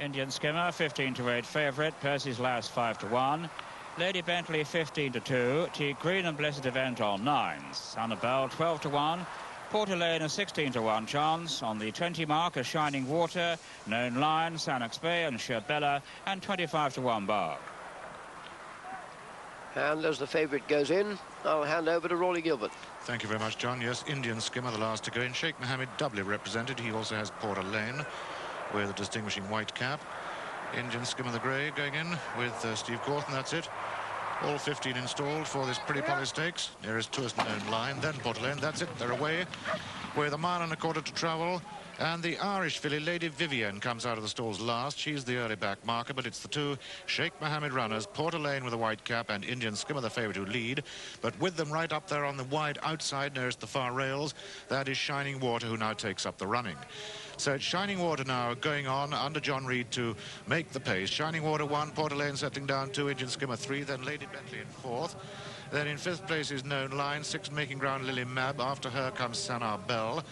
Indian Skimmer 15-8 favourite. Percy's Last 5-1. Lady Bentley 15-2. T Green and Blessed Event on 9s. Annabelle 12-1. Porter Lane a 16-1 chance. On the 20 mark a Shining Water, Known Lion, Sannox Bay and Sherbella, and 25-1 Bark. And as the favourite goes in, I'll hand over to Rawley Gilbert. Thank you very much, John. Yes, Indian Skimmer, the last to go in. Sheikh Mohammed doubly represented. He also has Porter Lane with a distinguishing white cap. Indian Skimmer the grey going in with Steve Cawthon, that's it. All 15 installed for this Pretty Polly Stakes. There is Tourist Known Line, then Porter Lane, that's it, they're away. With a mile and a quarter to travel. And the Irish filly, Lady Vivienne, comes out of the stalls last. She's the early back marker, but it's the two Sheikh Mohammed runners, Porter Lane with a white cap and Indian Skimmer, the favourite, who lead. But with them right up there on the wide outside, nearest the far rails, that is Shining Water, who now takes up the running. So it's Shining Water now going on under John Reed to make the pace. Shining Water 1, Porter Lane settling down 2, Indian Skimmer 3, then Lady Bentley in 4th. Then in 5th place is Known Line, 6th making ground Lily Mab. After her comes Sanar Bell.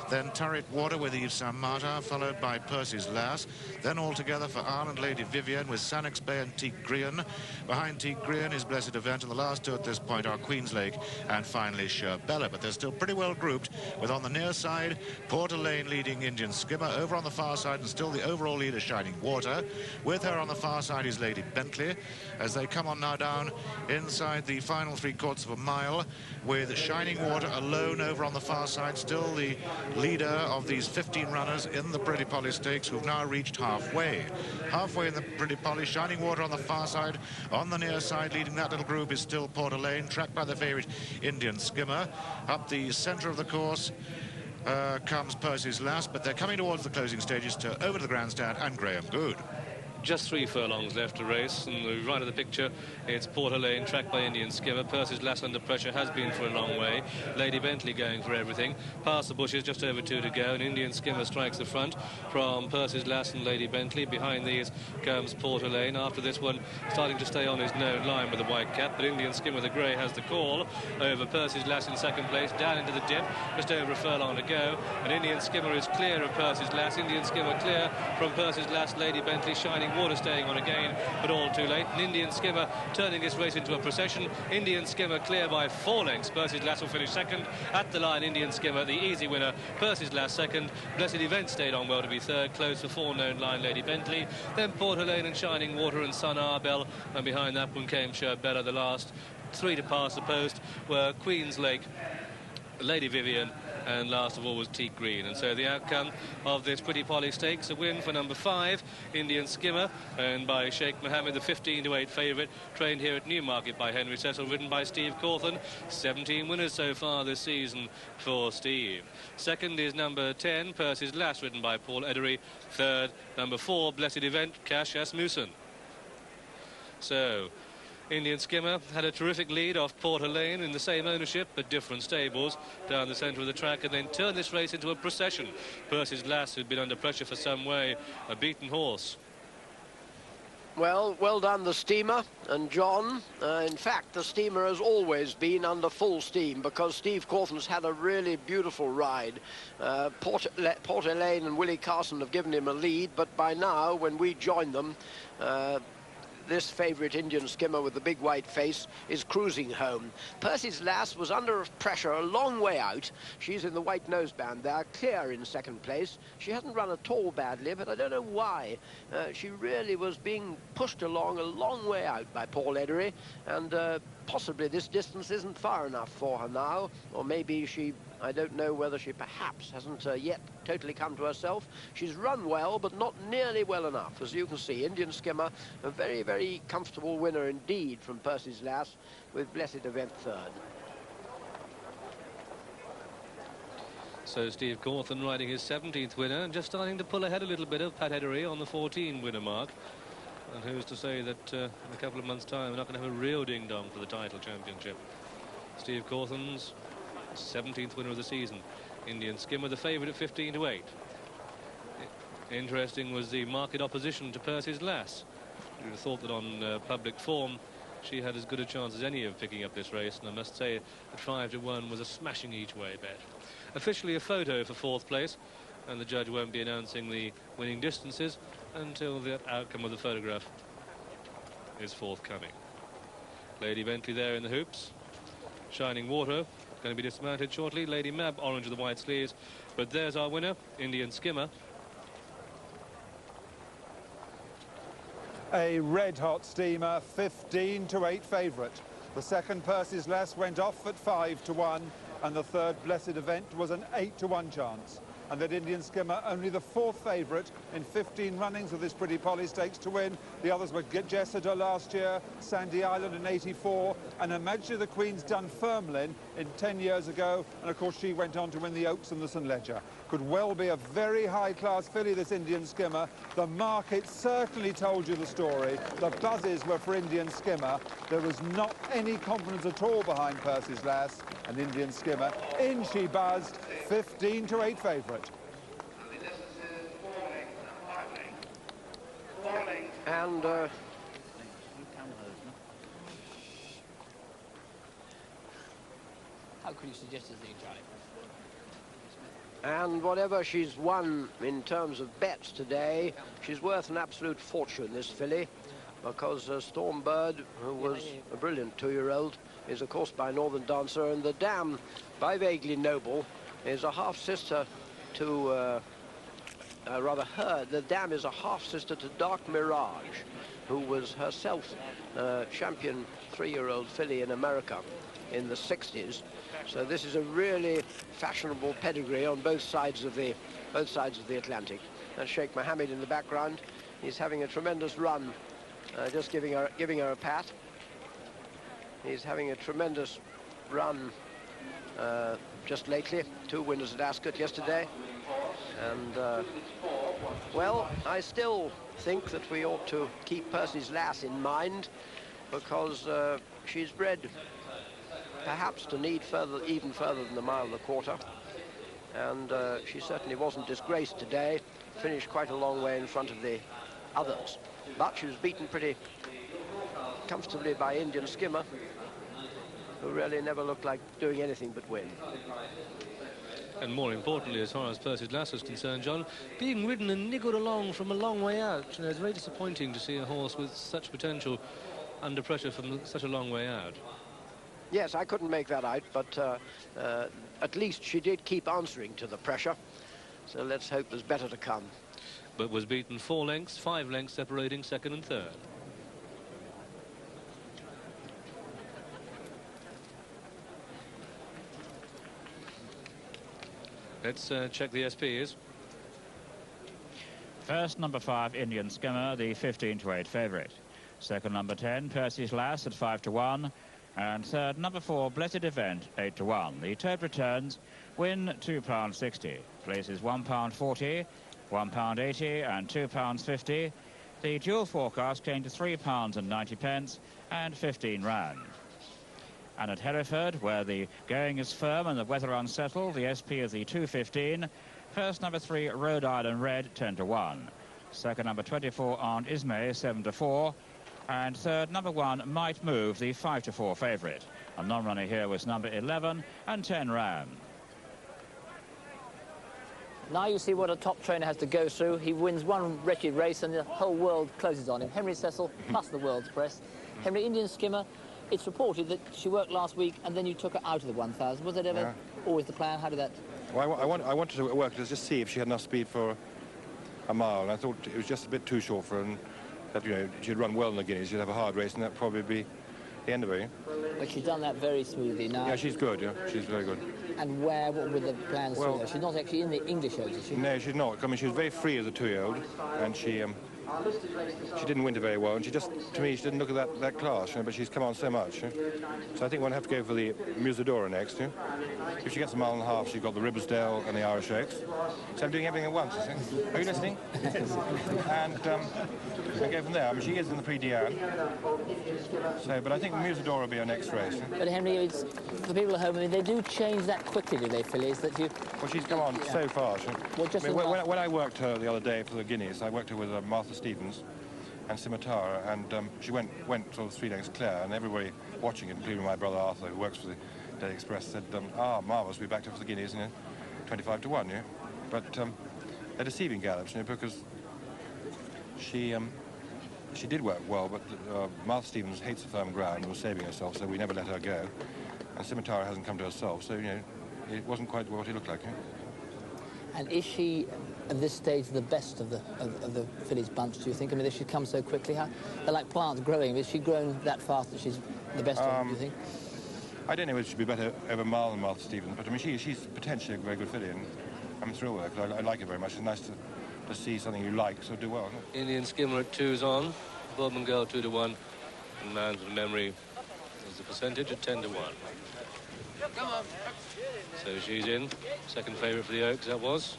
Then Chariot Water with Yves Saint Martin, followed by Percy's Lass. Then all together for Ireland, Lady Vivienne with Sannox Bay and Teak Grian. Behind Teak Grian is Blessed Event, and the last two at this point are Queen's Lake and finally Sherbella. But they're still pretty well grouped, with on the near side Porter Lane leading Indian Skimmer. Over on the far side and still the overall leader Shining Water. With her on the far side is Lady Bentley, as they come on now down inside the final 3/4 of a mile, with Shining Water alone over on the far side, still the leader of these 15 runners in the Pretty Polly Stakes, who've now reached halfway. Halfway in the Pretty Polly, Shining Water on the far side. On the near side, leading that little group is still Porter Lane, tracked by the favourite Indian Skimmer. Up the centre of the course comes Percy's Last, but they're coming towards the closing stages to over to the grandstand and Graham Good. Just 3 furlongs left to race, and the right of the picture, it's Porter Lane, tracked by Indian Skimmer. Percy's Lass under pressure, has been for a long way. Lady Bentley going for everything. Past the bushes, just over 2 to go, and Indian Skimmer strikes the front from Percy's Lass and Lady Bentley. Behind these comes Porter Lane. After this one, starting to stay on his Known Line with the white cap, but Indian Skimmer the grey has the call over Percy's Lass in 2nd place, down into the dip, just over a furlong to go, and Indian Skimmer is clear of Percy's Lass. Indian Skimmer clear from Percy's Lass. Lady Bentley, Shining Water staying on again, but all too late. And Indian Skimmer turning this race into a procession. Indian Skimmer clear by 4 lengths. Percy's Lass will finish 2nd. At the line, Indian Skimmer, the easy winner. Percy's Lass 2nd. Blessed Event stayed on well to be 3rd. Close for 4 Known Line, Lady Bentley. Then Porter Lane and Shining Water and Sanar Bell. And behind that one came Sherbella. The last 3 to pass the post were Queen's Lake, Lady Vivienne, and last of all was Teak Green. And so the outcome of this Pretty Polly Stakes, a win for number 5, Indian Skimmer, and by Sheikh Mohammed, the 15-8 favourite, trained here at Newmarket by Henry Cecil, ridden by Steve Cawthon. 17 winners so far this season for Steve. 2nd is number 10, Percy's Lass, ridden by Paul Edery. 3rd, number 4, Blessed Event, Cash Asmussen. So Indian Skimmer had a terrific lead off Porter Lane in the same ownership but different stables down the centre of the track, and then turned this race into a procession. Percy's Lass, who'd been under pressure for some way, a beaten horse. Well done, the Steamer and John. In fact, the Steamer has always been under full steam because Steve Cawthon's had a really beautiful ride. Porter Lane and Willie Carson have given him a lead, but by now, when we join them, this favourite Indian Skimmer with the big white face is cruising home. Percy's Lass was under pressure a long way out. She's in the white noseband there, clear in 2nd place. She hasn't run at all badly, but I don't know why. She really was being pushed along a long way out by Paul Edery, and possibly this distance isn't far enough for her now, or maybe she, I don't know whether she perhaps hasn't yet totally come to herself. She's run well, but not nearly well enough. As you can see, Indian Skimmer, a very, very comfortable winner indeed from Percy's Lass, with Blessed Event 3rd. So Steve Cawthon riding his 17th winner and just starting to pull ahead a little bit of Pat Edery on the 14 winner mark. And who's to say that in a couple of months' time we're not going to have a real ding-dong for the title championship. Steve Cawthon's 17th winner of the season. Indian Skimmer the favourite at 15-8. Interesting was the market opposition to Percy's Lass. You'd have thought that on public form she had as good a chance as any of picking up this race, and I must say that 5-1 was a smashing each way bet. Officially a photo for 4th place. and the judge won't be announcing the winning distances until the outcome of the photograph is forthcoming. Lady Bentley there in the hoops. Shining Water going to be dismounted shortly. Lady Mab, orange with the white sleeves. But there's our winner, Indian Skimmer. A red-hot steamer, 15-8 favourite. The second Percy's Lass went off at 5-1, and the third Blessed Event was an 8-1 chance. And that Indian Skimmer, only the fourth favourite in 15 runnings of this Pretty Polly Stakes to win. The others were Jessica last year, Sandy Island in 84, and Her Majesty the Queen's Dunfermline in 10 years ago. And of course she went on to win the Oaks and the St Leger. Could well be a very high-class filly, this Indian Skimmer. The market certainly told you the story. The buzzes were for Indian Skimmer. There was not any confidence at all behind Percy's Lass, and Indian Skimmer, in she buzzed, 15-8 favourite. And how could you suggest this thing, Charlie? And whatever she's won in terms of bets today, she's worth an absolute fortune, this filly, because Stormbird, who was a brilliant 2-year-old, is of course by Northern Dancer, and the Dam by Vaguely Noble is a half-sister to, the Dam is a half-sister to Dark Mirage, who was herself champion 3-year-old filly in America in the 60s. So this is a really fashionable pedigree on both sides of the Atlantic. And Sheikh Mohammed in the background, he's having a tremendous run, just giving her a pat. He's having a tremendous run just lately. 2 winners at Ascot yesterday. And well, I still think that we ought to keep Percy's Lass in mind, because she's bred perhaps to need even further than the 1.25 miles. And she certainly wasn't disgraced today. Finished quite a long way in front of the others. But she was beaten pretty comfortably by Indian Skimmer, who really never looked like doing anything but win. And more importantly, as far as Percy's Lass is concerned, John, being ridden and niggled along from a long way out. You know, it's very disappointing to see a horse with such potential under pressure from such a long way out. Yes, I couldn't make that out, but at least she did keep answering to the pressure. So let's hope there's better to come. But was beaten 4 lengths, 5 lengths separating second and third. Let's check the SPs. First, number 5, Indian Skimmer, the 15-8 favourite. Second, number 10, Percy's Lass at 5-1. And third, number 4, Blessed Event, 8-1. The total returns: win £2.60, places £1.40, £1.80 and £2.50. The dual forecast came to £3.90 and 15 rand. And at Hereford, where the going is firm and the weather unsettled, the SP is the 2.15. First, number 3, Rhode Island Red, 10-1. Second, number 24, Aunt Ismay, 7-4. And third, number 1, Might Move, the 5-4 favourite. A non-runner here was number 11 and 10 rand. Now you see what a top trainer has to go through. He wins one wretched race and the whole world closes on him. Henry Cecil plus the world's press. Henry, Indian Skimmer, it's reported that she worked last week and then you took her out of the 1,000. Was that ever always the plan? How did that... Well, I wanted to work to just see if she had enough speed for a mile, and I thought it was just a bit too short for her, and that, you know, she'd run well in the Guineas, she'd have a hard race, and that'd probably be the end of it. But she's done that very smoothly now. Yeah, she's good, yeah, she's very good. And what were the plans for her? She's not actually in the English Oaks, is she? No, she's not. I mean, she was very free as a 2-year-old, and she didn't win very well, and she just, to me, she didn't look at that class, you know, but she's come on so much. You know? So I think we'll have to go for the Musidora next. You know? If she gets a 1.5 miles, she's got the Ribblesdale and the Irish Oaks. So I'm doing everything at once, I think. Are you listening? And go from there. I mean, she is in the Prix d'Anne. So, but I think Musidora will be our next race. You know? But Henry, it's, for people at home, I mean, they do change that quickly, do they, fillies? That you... Well, she's come on so fast. You know? Well, just I mean, when I worked her the other day for the Guineas, I worked her with Martha Stevens and Scimitar, and she went sort of 3 lengths clear, and everybody watching it, including my brother Arthur, who works for the Daily Express, said, marvellous, we backed her for the Guineas, you know, 25-1, yeah. But they're deceiving gallops, you know, because she did work well, but Martha Stevens hates the firm ground and was saving herself, so we never let her go. And Scimitar hasn't come to herself, so, you know, it wasn't quite what it looked like. And is she, at this stage, the best of the fillies bunch, do you think? I mean, if she's come so quickly, they're like plants growing. Is she grown that fast that she's the best of them, do you think? I don't know whether she'd be better over mile than Martha Stevens, but I mean, she's potentially a very good filly, and I'm thrilled with her, because I like her very much. It's nice to see something you like, so do well. Indian Skimmer at 2's on, Bourbon Girl 2 to 1, and Man's Memory is the percentage at 10 to 1. Come on. So she's in, second favourite for the Oaks, that was.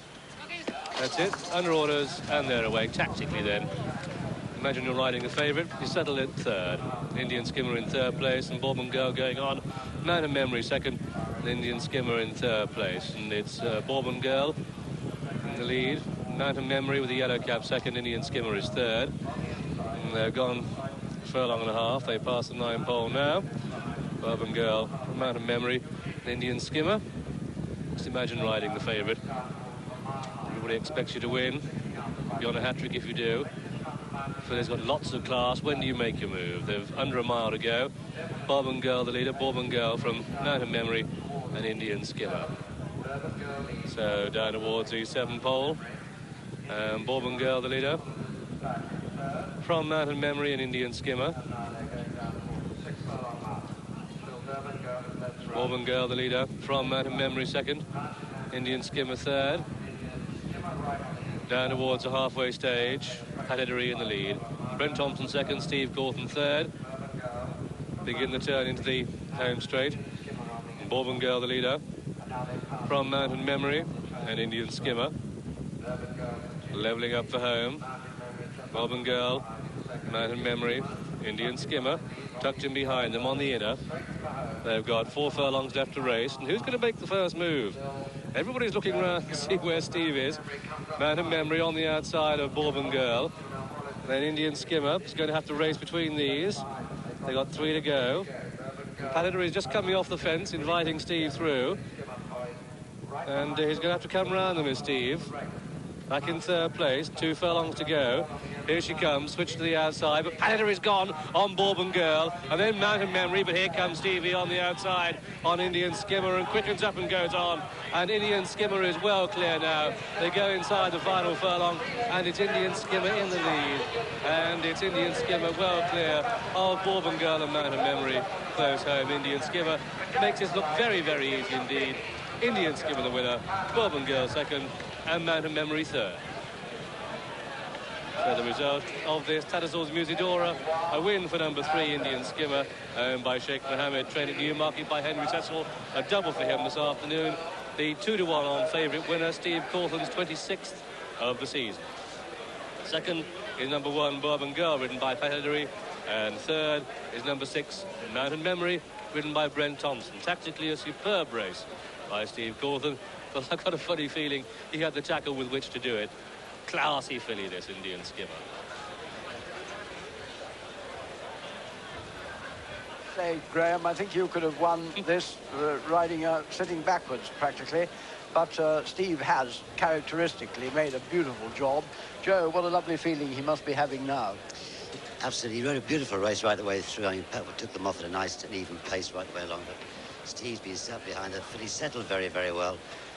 That's it, under orders, and they're away. Tactically then, imagine you're riding the favourite, you settle at third. Indian Skimmer in third place, and Bourbon Girl going on. Man of Memory second, and Indian Skimmer in third place. And it's Bourbon Girl in the lead. Man of Memory with the yellow cap second, Indian Skimmer is third. And they're gone a furlong and a half. They pass the 9 pole now. Bourbon Girl, Man of Memory, and Indian Skimmer. Just imagine riding the favourite. Everybody expects you to win. You're on a hat-trick if you do. Filly's got lots of class. When do you make your move? They've under a mile to go. Bourbon Girl, the leader. Bourbon Girl from Man of Memory and Indian Skimmer. So down towards the 7 pole. Bourbon Girl, the leader. From Man of Memory and Indian Skimmer. Bourbon Girl, the leader. From Man of Memory second. Indian Skimmer third. Down towards the halfway stage. Pedigree in the lead. Brent Thompson second, Steve Cawthon third. Begin the turn into the home straight. Bourbon Girl, the leader. From Mountain Memory and Indian Skimmer. Levelling up for home. Bourbon Girl, Mountain Memory, Indian Skimmer. Tucked in behind them on the inner. They've got 4 furlongs left to race. And who's going to make the first move? Everybody's looking around to see where Steve is. Man of Memory on the outside of Bourbon Girl. Then Indian Skimmer is going to have to race between these. They've got 3 to go. Pedigree is just coming off the fence, inviting Steve through. And he's going to have to come round them, is Steve. Back in third place, 2 furlongs to go. Here she comes, switch to the outside, but Pedigree gone on Bourbon Girl, and then Mountain Memory, but here comes Stevie on the outside on Indian Skimmer, and quickens up and goes on, and Indian Skimmer is well clear now. They go inside the final furlong, and it's Indian Skimmer in the lead, and it's Indian Skimmer well clear of Bourbon Girl and Mountain Memory. Close home, Indian Skimmer makes this look very, very easy indeed. Indian Skimmer the winner, Bourbon Girl second, and Mountain Memory third. So the result of this, Tattersalls Musidora, a win for number 3, Indian Skimmer, owned by Sheikh Mohammed, trained at Newmarket by Henry Cecil, a double for him this afternoon. The 2 to 1 on favourite winner, Steve Cawthon's 26th of the season. Second is number 1, Bourbon Girl, ridden by Pedigree, and third is number 6, Mountain Memory, ridden by Brent Thompson. Tactically a superb race by Steve Cawthon, but I've got a funny feeling he had the tackle with which to do it. Classy filly, this Indian Skimmer. Say, Graham, I think you could have won this riding sitting backwards practically, but Steve has characteristically made a beautiful job. Joe, what a lovely feeling he must be having now. Absolutely, he rode a beautiful race right the way through. I mean, Pepper took them off at a nice and even pace right the way along, but Steve's been sat behind her, but he's settled very, very well.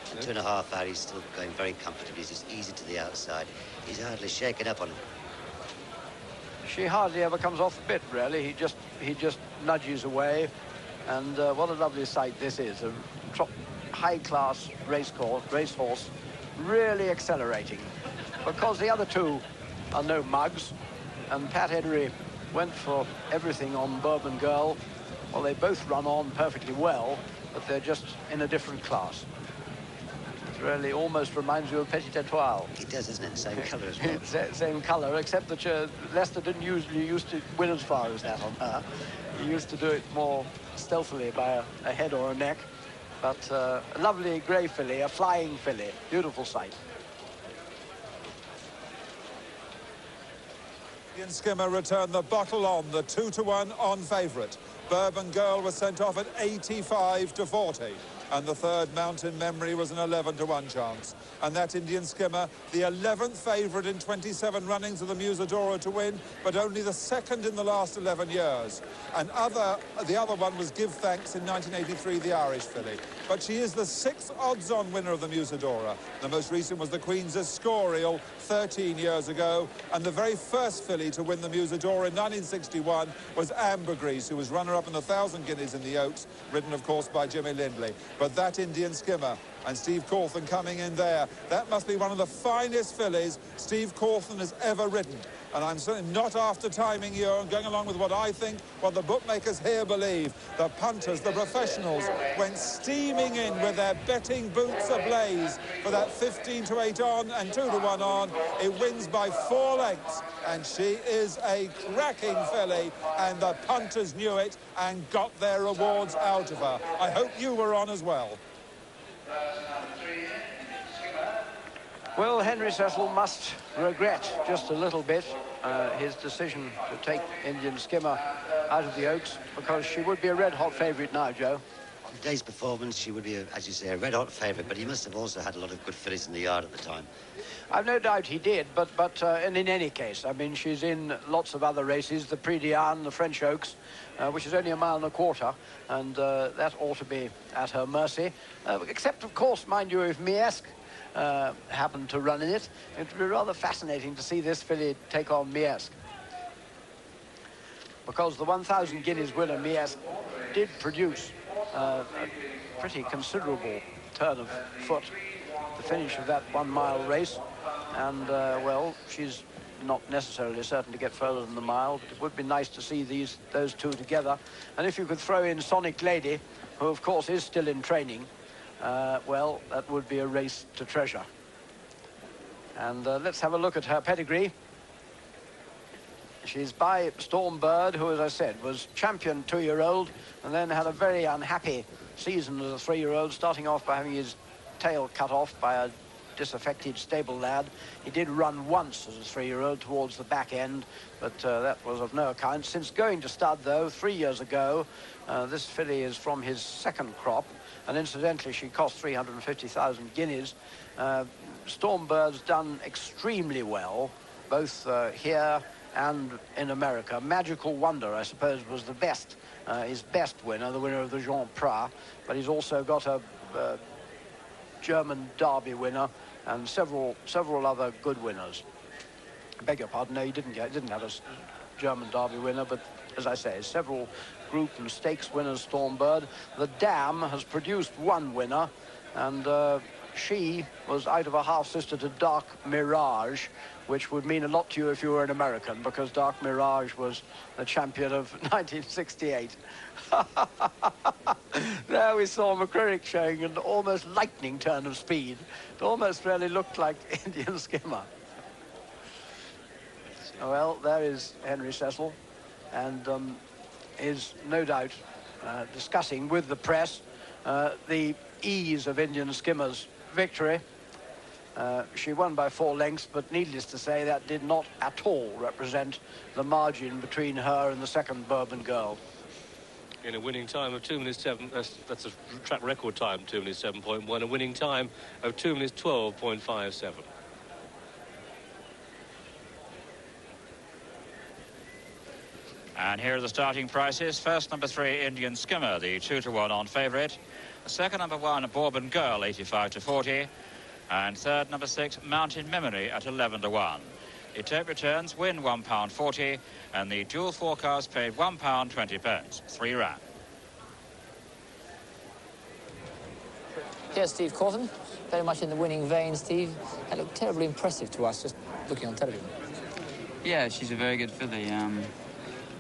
And 2.5 out, he's still going very comfortably. He's just easy to the outside. He's hardly shaken up on him. She hardly ever comes off the bit, really. He just nudges away. And what a lovely sight this is. A high-class racehorse, really accelerating. Because the other two are no mugs. And Pat Henry went for everything on Bourbon Girl. Well, they both run on perfectly well, but they're just in a different class. It really almost reminds you of Petit Etoile. It does, isn't it? Same colour as well. Same colour, except that Leicester didn't usually used to win as far as that on her. He used to do it more stealthily by a head or a neck. But a lovely grey filly, a flying filly. Beautiful sight. Indian Skimmer returned the bottle on, the 2 to 1 on favourite. Bourbon Girl was sent off at 85 to 40. and the third, Mountain Memory, was an 11-to-1 chance. And that Indian Skimmer, the 11th favourite in 27 runnings of the Musidora to win, but only the second in the last 11 years. And the other one was Give Thanks in 1983, the Irish filly. But she is the 6th odds-on winner of the Musidora. The most recent was the Queen's Escorial 13 years ago, and the very first filly to win the Musidora in 1961 was Ambergris, who was runner-up in the 1,000 guineas in the Oaks, ridden, of course, by Jimmy Lindley. But that Indian Skimmer, and Steve Cawthon coming in there, that must be one of the finest fillies Steve Cawthon has ever ridden. And I'm certainly not after timing you and going along with what I think, what the bookmakers here believe. The punters, the professionals, went steaming in with their betting boots ablaze for that 15-to-8 on and 2-to-1 on. It wins by 4 lengths, and she is a cracking filly, and the punters knew it and got their rewards out of her. I hope you were on as well. Well, Henry Cecil must regret just a little bit his decision to take Indian Skimmer out of the Oaks, because she would be a red-hot favourite now, Joe. On today's performance, she would be, as you say, a red-hot favourite, but he must have also had a lot of good fillies in the yard at the time. I've no doubt he did, and in any case, I mean, she's in lots of other races, the Prix, the French Oaks, which is only 1.25 miles, and that ought to be at her mercy. Except, of course, mind you, if Miesque happened to run in it, it would be rather fascinating to see this filly take on Miesque. Because the 1,000 guineas winner, Miesque, did produce a pretty considerable turn of foot at the finish of that 1 mile race. And, well, she's not necessarily certain to get further than the mile, but it would be nice to see those two together. And if you could throw in Sonic Lady, who, of course, is still in training, well, that would be a race to treasure. And let's have a look at her pedigree. She's by Stormbird, who, as I said, was champion 2-year-old and then had a very unhappy season as a 3-year-old, starting off by having his tail cut off by a disaffected stable lad. He did run once as a 3-year-old towards the back end, but that was of no account. Since going to stud, though, 3 years ago, this filly is from his second crop, and incidentally, she cost 350,000 guineas. Stormbird's done extremely well, both here and in America. Magical Wonder, I suppose, was the best, his best winner, the winner of the Jean Prat, but he's also got a German Derby winner and several other good winners. I beg your pardon, no, he didn't have a German Derby winner, but as I say, several group and stakes winners, Stormbird. The Dam has produced 1 winner, and she was out of a half-sister to Dark Mirage, which would mean a lot to you if you were an American, because Dark Mirage was the champion of 1968. There we saw McCririck showing an almost lightning turn of speed. It almost really looked like Indian Skimmer. Well, there is Henry Cecil, and is no doubt discussing with the press the ease of Indian Skimmer's victory. She won by 4 lengths, but needless to say, that did not at all represent the margin between her and the second Bourbon Girl. In a winning time of 2 minutes 7, that's a track record time, 2 minutes 7.1, a winning time of 2 minutes 12.57. And here are the starting prices. First, number 3, Indian Skimmer, the 2-to-1 on favourite. Second, number 1, Bourbon Girl, 85-40. And third, number 6, Mountain Memory at 11-1. The tape returns win £1.40, and the dual forecast paid £1.20. 3 ran. Here's Steve Cawthon, very much in the winning vein, Steve. That looked terribly impressive to us just looking on television. Yeah, she's a very good filly.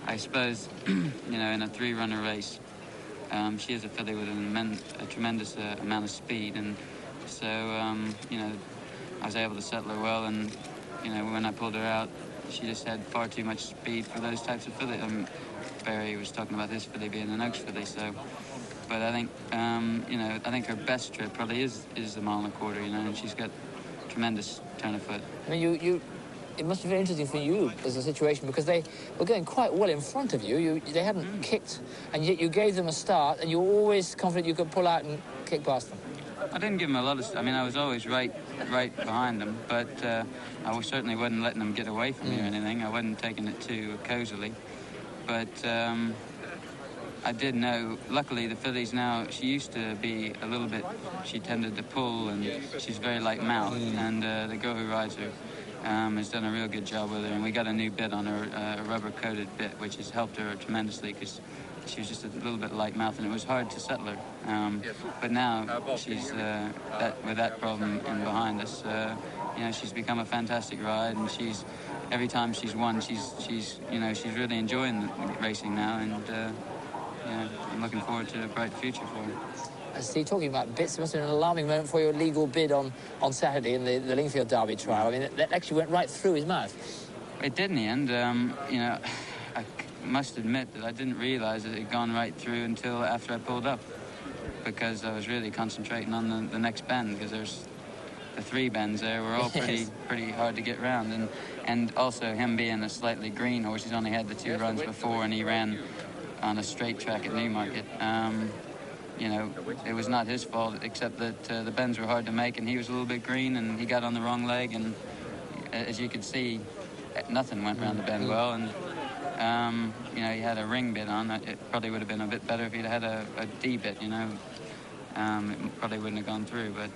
I suppose, you know, in a 3-runner race, she is a filly with a tremendous amount of speed, and so, you know, I was able to settle her well, and, you know, when I pulled her out, she just had far too much speed for those types of fillies. Barry was talking about this filly being an Oaks filly, so, but I think, you know, I think her best trip probably is the 1.25 mile, you know, and she's got tremendous turn of foot. I mean, it must be very interesting for you as a situation, because they were going quite well in front of you. They hadn't kicked, and yet you gave them a start, and you were always confident you could pull out and kick past them. I didn't give them a lot of... I mean, I was always right behind them, but I certainly wasn't letting them get away from me or anything. I wasn't taking it too cozily. But I did know, luckily, the fillies now, she used to be a little bit... She tended to pull, and she's very light mouth, and the girl who rides her has done a real good job with her, and we got a new bit on her, a rubber-coated bit, which has helped her tremendously, because she was just a little bit light mouth, and it was hard to settle her. But now she's with that problem in behind us, you know, she's become a fantastic ride, and she's every time she's won, she's really enjoying the racing now, and you know, I'm looking forward to a bright future for her. Steve, talking about bits, it must have been an alarming moment for your legal bid on Saturday in the Lingfield Derby trial. I mean, that actually went right through his mouth. It did in the end. You know, I must admit that I didn't realise that it had gone right through until after I pulled up, because I was really concentrating on the next bend, because there's the 3 bends there were all pretty hard to get round, and also him being a slightly green horse, he's only had the 2 runs before, and he ran on a straight track at Newmarket. You know, it was not his fault, except that the bends were hard to make, and he was a little bit green, and he got on the wrong leg, and as you could see, nothing went around the bend well, and you know, he had a ring bit on. It probably would have been a bit better if he'd had a D bit, you know. It probably wouldn't have gone through, but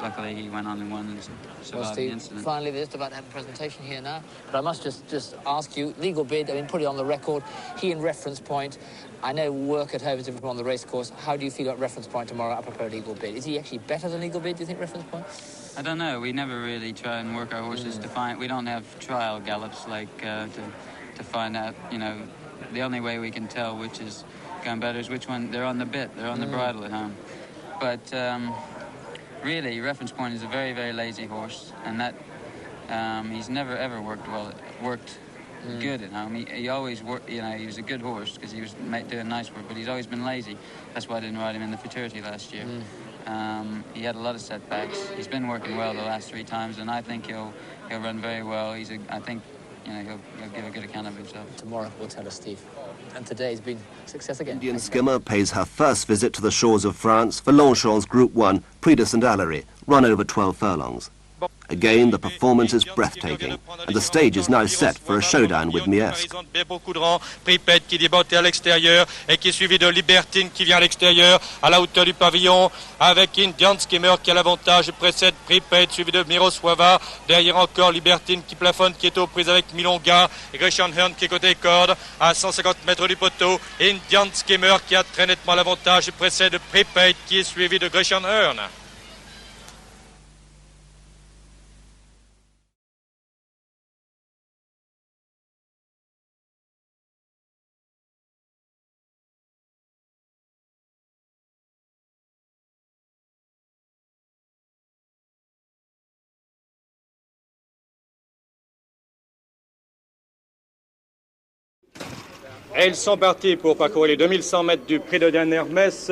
luckily he went on and won and survived the incident. Finally, we're just about to have a presentation here now, but I must just ask you, legal bid, I mean, put it on the record, he in Reference Point. I know work at home is different from on the racecourse. How do you feel about Reference Point tomorrow, apropos legal bid? Is he actually better than legal bid, do you think, Reference Point? I don't know. We never really try and work our horses to find... We don't have trial gallops like to find out, you know, the only way we can tell which is going better is which one they're on the bit, they're on the bridle at home. But really, Reference Point is a very, very lazy horse, and that he's never ever worked good at home. He always worked, you know, he was a good horse because he was doing nice work, but he's always been lazy. That's why I didn't ride him in the Futurity last year. He had a lot of setbacks. He's been working well the last 3 times, and I think he'll run very well. I think, you know, he'll give a good account of himself. Tomorrow we'll tell us, Steve. And today's been success again. Indian Skimmer pays her first visit to the shores of France for Longchamp's Group 1 Prix de Saint-Valery, run over 12 furlongs. Again, the performance is breathtaking, and the stage is now set for a showdown with Miesque. Pripet qui débotte à l'extérieur et qui est suivi de Libertine qui vient à l'extérieur à la hauteur du pavillon avec Indian Skimmer qui a l'avantage, précède Pripet suivi de Miroslava, derrière encore Libertine qui plafonne, qui est aux prises avec Milonga et Gresham Hearn qui est côté corde à 150 mètres du poteau. Indian Skimmer qui a très nettement l'avantage, précède Pripet qui est suivi de Gresham Hearn. Elles sont parties pour parcourir les 2100 mètres du prix de dernière messe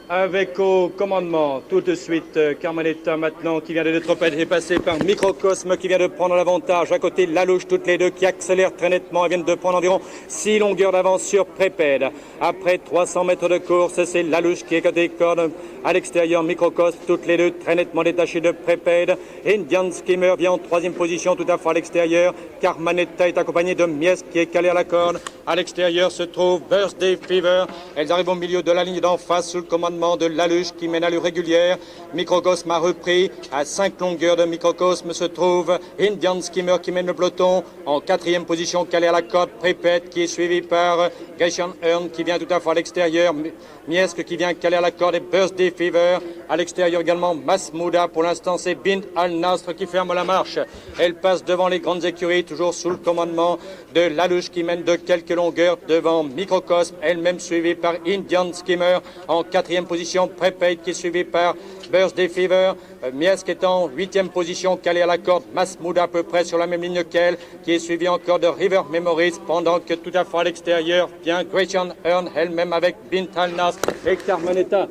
avec au commandement tout de suite Carmanetta maintenant qui vient de Tropette est passé par Microcosme qui vient de prendre l'avantage. À côté Lalouche toutes les deux qui accélèrent très nettement et viennent de prendre environ 6 longueurs d'avance sur Prépède. Après 300 mètres de course, c'est Lalouche qui est côté corde. À l'extérieur, Microcosme, toutes les deux très nettement détachées de Prépède. Indian Skimmer vient en 3e position tout à fait à l'extérieur. Carmanetta est accompagné de Miesque qui est calé à la corde. À l'extérieur se trouve Birthday Fever. Elles arrivent au milieu de la ligne d'en face sous le commandement de Laluche qui mène à l'allure régulière. Microcosme a repris. À 5 longueurs de Microcosme se trouve Indian Skimmer qui mène le peloton. En 4e position calé à la corde, Prépède qui est suivi par Gresham Hearn qui vient tout à fait à l'extérieur. Miesque qui vient caler à la corde et Birthday Fever. À l'extérieur également Masmouda. Pour l'instant c'est Bint Al-Nasr qui ferme la marche. Elle passe devant les grandes écuries, toujours sous le commandement de Lalouche qui mène de quelques longueurs devant Microcosme, elle-même suivie par Indian Skimmer. En 4e position, Prepade qui est suivi par Birthday Fever. Miesque est en 8e position, calé à la corde. Masmouda à peu près sur la même ligne qu'elle, qui est suivi encore de River Memories, pendant que tout à fait à l'extérieur vient Gresham Hearn, elle-même avec Bint Al-Nasr et Carmanetta.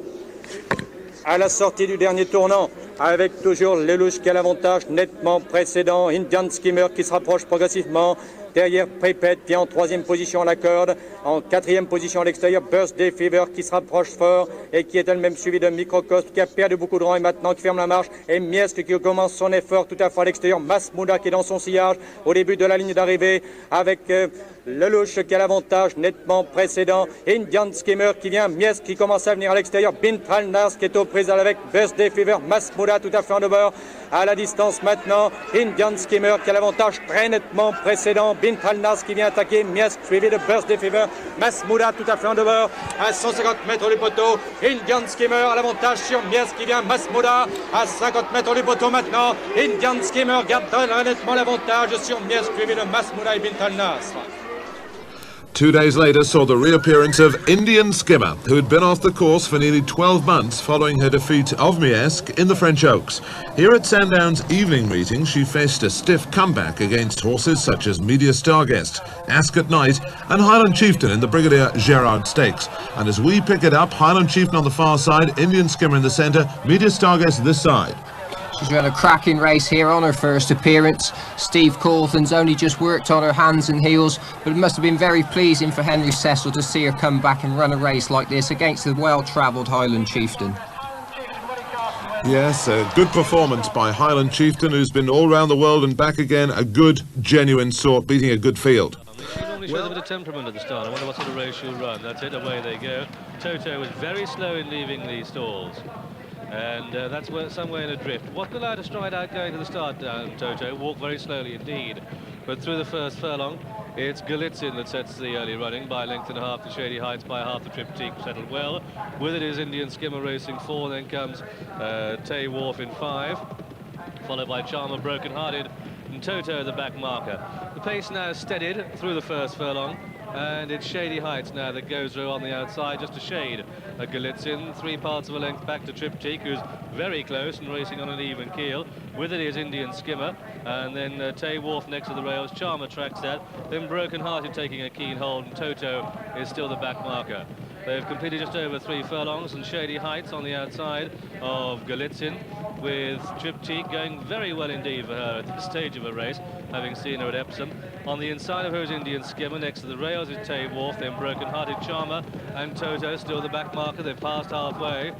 À la sortie du dernier tournant, avec toujours Lelouch qui a l'avantage nettement précédent. Indian Skimmer qui se rapproche progressivement. Derrière Pripet qui est en 3e position à la corde. En 4e position à l'extérieur, Birthday Fever qui se rapproche fort et qui est elle-même suivi de Microcosme qui a perdu beaucoup de rang et maintenant qui ferme la marche. Et Miesque qui commence son effort tout à fait à l'extérieur. Masmouda qui est dans son sillage au début de la ligne d'arrivée avec Lelouch qui a l'avantage nettement précédent. Indian Skimmer qui vient. Miesque qui commence à venir à l'extérieur. Bintralnas qui est aux prises avec Birthday Fever. Masmouda tout à fait en demeure. À la distance maintenant, Indian Skimmer qui a l'avantage très nettement précédent. Bintralnas qui vient attaquer, Miesque suivi de Birthday Fever. Masmouda tout à fait en demeure à 150 mètres du poteau. Indian Skimmer à l'avantage sur Miesque qui vient. Masmouda à 50 mètres du poteau maintenant. Indian Skimmer garde très nettement l'avantage sur Miesque suivi de Masmouda et Bintralnas. 2 days later saw the reappearance of Indian Skimmer, who had been off the course for nearly 12 months following her defeat of Miesque in the French Oaks. Here at Sandown's evening meeting, she faced a stiff comeback against horses such as Media Starguest, Ask at Night and Highland Chieftain in the Brigadier Gerard Stakes. And as we pick it up, Highland Chieftain on the far side, Indian Skimmer in the centre, Media Starguest this side. She's run a cracking race here on her first appearance. Steve Cauthen's only just worked on her hands and heels, but it must have been very pleasing for Henry Cecil to see her come back and run a race like this against the well-travelled Highland Chieftain. Yes, a good performance by Highland Chieftain, who's been all round the world and back again, a good, genuine sort, beating a good field. She normally shows a bit of temperament at the start. I wonder what sort of race she'll run. That's it, away they go. Toto was very slow in leaving the stalls. And that's somewhere in a drift. Wasn't allowed to stride out going to the start, Toto. Walked very slowly indeed. But through the first furlong, it's Galitzin that sets the early running by a length and a half to Shady Heights, by half the Triptych settled well. With it is Indian Skimmer racing 4, then comes Tay Wharf in 5, followed by Charmer Broken Hearted and Toto the back marker. The pace now steadied through the first furlong. And it's Shady Heights now that goes through on the outside, just a shade. Galitzin, 3 parts of a length back to Triptych, who's very close and racing on an even keel. With it is Indian Skimmer, and then Tay Wharf next to the rails. Charmer tracks that. Then Broken Hearted taking a keen hold, and Toto is still the back marker. They've completed just over 3 furlongs, and Shady Heights on the outside of Galitzin, with Triptych going very well indeed for her at this stage of a race, having seen her at Epsom. On the inside of her is Indian Skimmer. Next to the rails is Tay Wharf, then Broken Hearted, Charmer, and Toto still the back marker. They've passed halfway.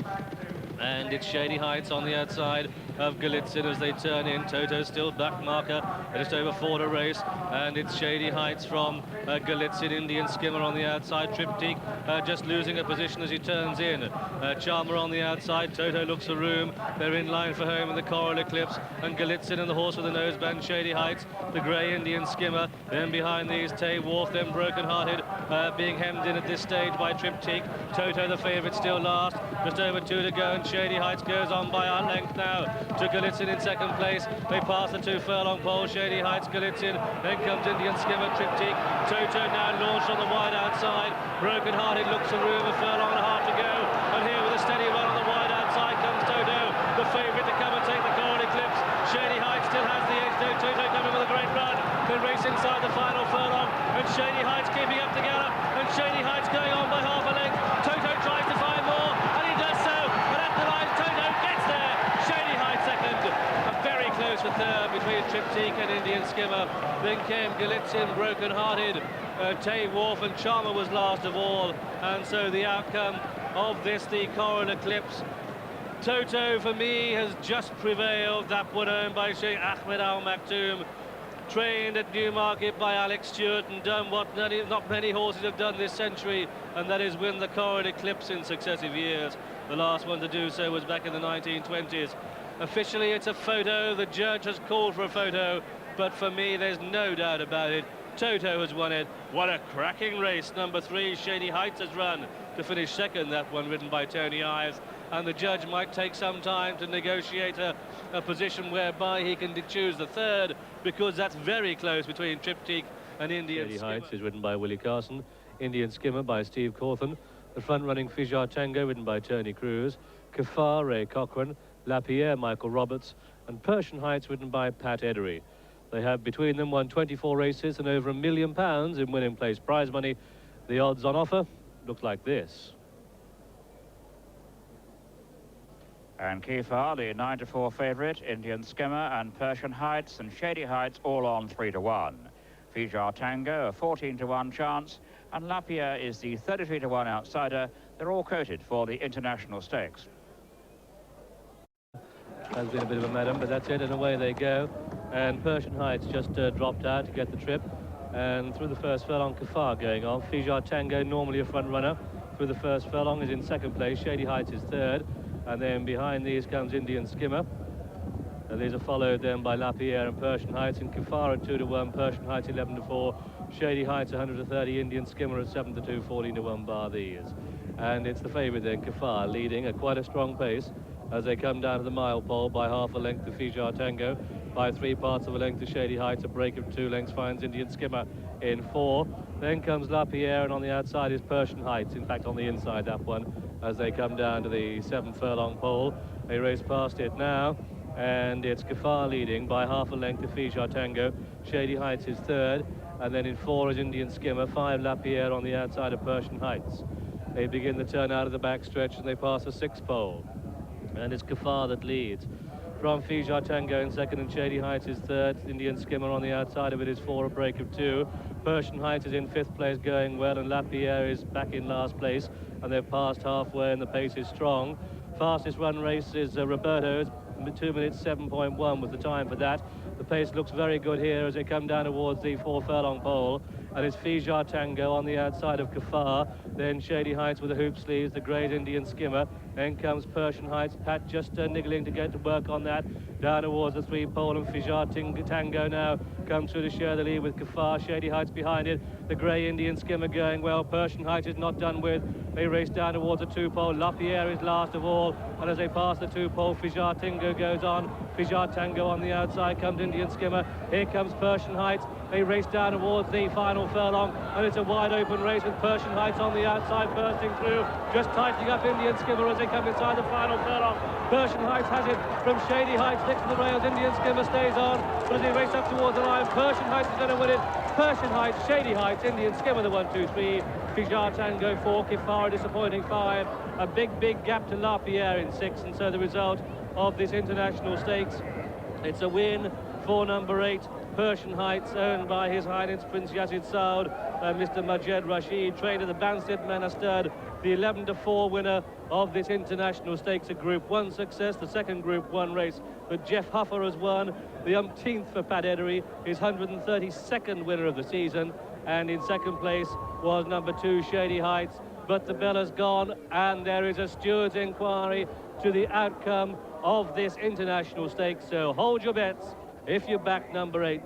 And it's Shady Heights on the outside of Galitzin as they turn in. Toto still back marker, just over 4 to race. And it's Shady Heights from Galitzin. Indian Skimmer on the outside. Triptych just losing a position as he turns in. Charmer on the outside. Toto looks for room. They're in line for home in the Coral Eclipse. And Galitzin and the horse with the noseband, Shady Heights. The grey Indian Skimmer. Then behind these, Tay Wharf, then Broken Hearted, being hemmed in at this stage by Triptych. Toto the favourite still last. Just over 2 to go. And Shady Heights goes on by a length now to Galitzin in second place. They pass the 2 furlong pole. Shady Heights, Galitzin, then comes Indian Skimmer, Triptych. Toto now launched on the wide outside. Broken Hearted looks for room, a furlong and a half to go. And here with a steady run on the wide outside comes Toto, the favourite to come and take the Coral Eclipse. Shady Heights still has the edge. Toto coming with a great run. Then race inside the final furlong. And Shady Heights keeping up the gallop. And Shady Heights going on by half a length. Toto tries to find more. And he does so. Toto gets there. Shady Heights second. And very close for third between Triptych and Indian Skimmer. Then came Galitzin, Broken Hearted. Tay Wharf and Charmer was last of all. And so the outcome of this, the Coral Eclipse. Toto, for me, has just prevailed. That one owned by Sheikh Ahmed Al Maktoum. Trained at Newmarket by Alex Stewart and done what not many horses have done this century, and that is win the Coral Eclipse in successive years. The last one to do so was back in the 1920s. Officially, it's a photo. The judge has called for a photo, but for me, there's no doubt about it. Toto has won it. What a cracking race. Number 3, Shady Heights, has run to finish second. That one ridden by Tony Ives. And the judge might take some time to negotiate a position whereby he can choose the third, because that's very close between Triptych and Indian Skimmer. Shady Heights is ridden by Willie Carson. Indian Skimmer by Steve Cauthen. The front-running Fijar Tango ridden by Tony Cruz. Kafar, Ray Cochrane. Lapierre, Michael Roberts. And Persian Heights ridden by Pat Edery. They have between them won 24 races and over £1 million in winning place prize money. The odds on offer look like this. And Kefar, the 9-4 favourite, Indian Skimmer and Persian Heights and Shady Heights all on 3-1. Fijar Tango, a 14-1 chance, and Lapierre is the 33-1 outsider. They're all quoted for the international stakes. Has been a bit of a madam, but that's it, and away they go. And Persian Heights just dropped out to get the trip. And through the first furlong, Kefar going on. Fijar Tango, normally a front runner, through the first furlong is in second place. Shady Heights is third. And then behind these comes Indian Skimmer. And these are followed then by Lapierre and Persian Heights. And Kefar at 2-1, Persian Heights 11-4, Shady Heights 130, Indian Skimmer at 7-2, 14-1 bar these. And it's the favourite then, Kefar, leading at quite a strong pace as they come down to the mile pole by half a length to Fijar Tango, by 3 parts of a length to Shady Heights. A break of 2 lengths finds Indian Skimmer in 4. Then comes Lapierre, and on the outside is Persian Heights, in fact on the inside that one, as they come down to the 7 furlong pole. They race past it now, and it's Kefar leading by half a length to Fijar Tango. Shady Heights is third, and then in 4 is Indian Skimmer, 5 Lapierre on the outside of Persian Heights. They begin the turn out of the back stretch, and they pass a 6th pole. And it's Kefar that leads. From Fijar Tango in second, and Shady Heights is third. Indian Skimmer on the outside of it is 4, a break of 2. Persian Heights is in 5th place going well, and Lapierre is back in last place, and they've passed halfway, and the pace is strong. Fastest run race is Roberto's. 2 minutes 7.1 was the time for that. The pace looks very good here as they come down towards the 4 furlong pole. And it's Fijar Tango on the outside of Kefar. Then Shady Heights with the hoop sleeves, the great Indian Skimmer. Then comes Persian Heights. Pat just niggling to get to work on that. Down towards the 3 pole, and Fijar Tango now comes through to share the lead with Kefar. Shady Heights behind it. The grey Indian Skimmer going well. Persian Heights is not done with. They race down towards the 2 pole. Lapierre is last of all. And as they pass the 2 pole, Fijar Tango goes on. Fijar Tango on the outside comes Indian Skimmer. Here comes Persian Heights. They race down towards the final furlong, and it's a wide open race with Persian Heights on the outside bursting through, just tightening up Indian Skimmer as they come inside the final furlong. Persian Heights has it from Shady Heights next to the rails. Indian Skimmer stays on, but as they race up towards the line, Persian Heights is going to win it. Persian Heights, Shady Heights, Indian Skimmer the 1, 2, 3. Fijar Tango 4, Kefar a disappointing 5. A big gap to Lapierre in 6, and so the result of this international stakes, it's a win for number 8. Persian Heights, owned by His Highness Prince Yazid Saud and Mr. Majed Rashid, trained at the Banstead Manor Stud, the 11-4 winner of this international stakes, a Group 1 success. The second Group 1 race that Jeff Huffer has won, the umpteenth for Pedigree, his 132nd winner of the season, and in second place was number 2 Shady Heights. But the bell has gone, and there is a steward's inquiry to the outcome of this international stakes, so hold your bets if you back number 8,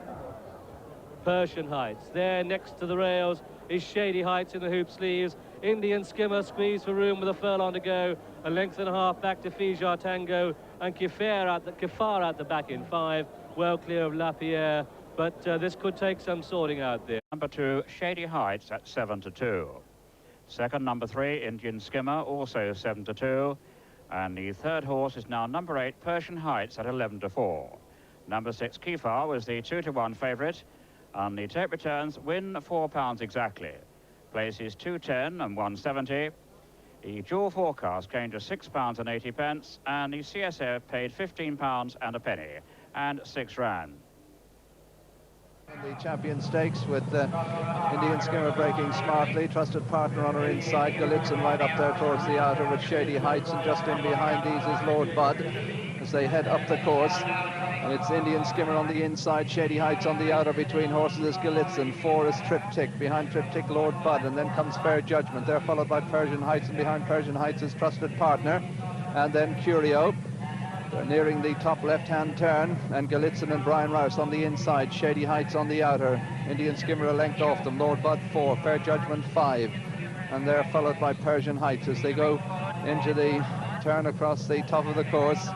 Persian Heights. There next to the rails is Shady Heights in the hoop sleeves. Indian Skimmer squeezed for room with a furlong to go. A length and a half back to Fijar Tango, and Kefar at the back in 5, well clear of Lapierre. But this could take some sorting out there. Number 2, Shady Heights at 7-2. Second, number 3, Indian Skimmer, also 7-2. And the third horse is now number 8, Persian Heights at 11-4. Number 6, Kefar, was the 2-1 favourite. And the tape returns win £4 exactly. Places 210 and 170. The dual forecast came to £6.80, and the CSO paid £15 and a penny, and 6 rand. The champion stakes with Indian Skimmer breaking smartly, trusted partner on her inside, Galitzin right up there towards the outer with Shady Heights, and just in behind these is Lord Bud as they head up the course. And it's Indian Skimmer on the inside, Shady Heights on the outer. Between horses is Galitzin, 4 is Triptych, behind Triptych Lord Bud, and then comes Fair Judgment. They're followed by Persian Heights, and behind Persian Heights is trusted partner, and then Curio. They're nearing the top left-hand turn, and Galitzin and Brian Rouse on the inside, Shady Heights on the outer. Indian Skimmer a length off them, Lord Bud 4, Fair Judgment 5, and they're followed by Persian Heights as they go into the turn across the top of the course.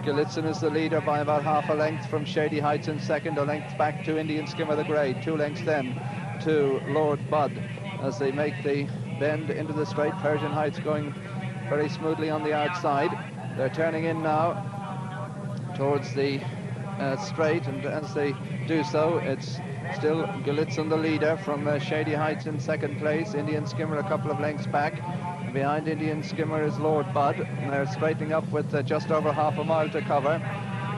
Galitzin is the leader by about half a length from Shady Heights in second, a length back to Indian Skimmer the Grey, 2 lengths then to Lord Bud as they make the bend into the straight. Persian Heights going very smoothly on the outside. They're turning in now towards the straight, and as they do so, it's still Galitzin the leader from Shady Heights in second place. Indian Skimmer a couple of lengths back. Behind Indian Skimmer is Lord Bud, and they're straightening up with just over half a mile to cover.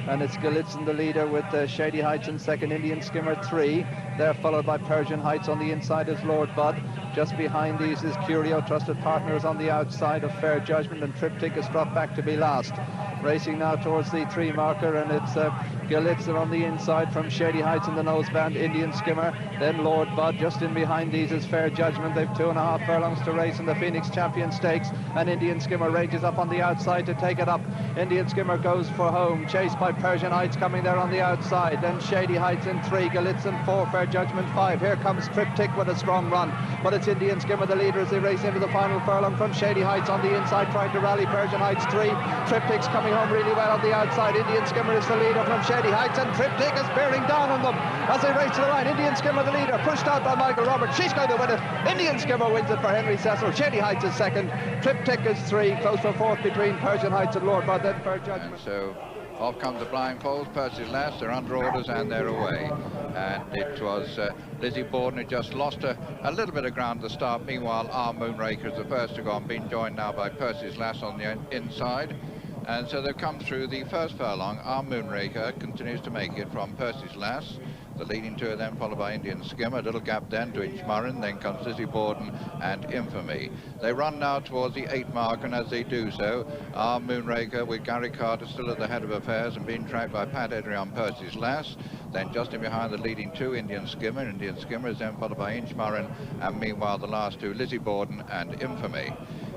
And it's Galitzin, the leader, with Shady Heights in second, Indian Skimmer 3. They're followed by Persian Heights. On the inside is Lord Bud. Just behind these is Chariot, trusted partners on the outside of Fair Judgment, and Triptych is dropped back to be last. Racing now towards the 3 marker, and it's Galitzin on the inside from Shady Heights in the noseband, Indian Skimmer, then Lord Bud. Just in behind these is Fair Judgment. They've 2.5 furlongs to race in the Phoenix Champion Stakes, and Indian Skimmer rages up on the outside to take it up. Indian Skimmer goes for home, chased by Persian Heights coming there on the outside, then Shady Heights in 3, Galitzin 4, Fair Judgment 5. Here comes Triptych with a strong run, but it's Indian Skimmer the leader as they race into the final furlong from Shady Heights on the inside, trying to rally Persian Heights 3. Triptych's coming home really well on the outside. Indian Skimmer is the leader from Shady Heights, and Triptych is bearing down on them as they race to the line. Indian Skimmer the leader, pushed out by Michael Roberts. She's going to win it. Indian Skimmer wins it for Henry Cecil. Shady Heights is second. Triptych is 3. Close for 4th between Persian Heights and Lord Bud, then Fair Judgment. And so off comes the blindfolds. Percy's last. They're under orders and they're away. And it was Lizzie Borden who just lost a little bit of ground at the start. Meanwhile, our Moonraker is the first to go on, being joined now by Percy's last on the inside. And so they've come through the first furlong. Our Moonraker continues to make it from Percy's last. The leading two are then followed by Indian Skimmer, a little gap then to Inchmurren, then comes Lizzie Borden and Infamy. They run now towards the 8 mark, and as they do so, our Moonraker with Gary Carter still at the head of affairs and being tracked by Pat Edry on Percy's last. Then just in behind the leading two, Indian Skimmer. Indian Skimmer is then followed by Inchmurren, and meanwhile the last two, Lizzie Borden and Infamy.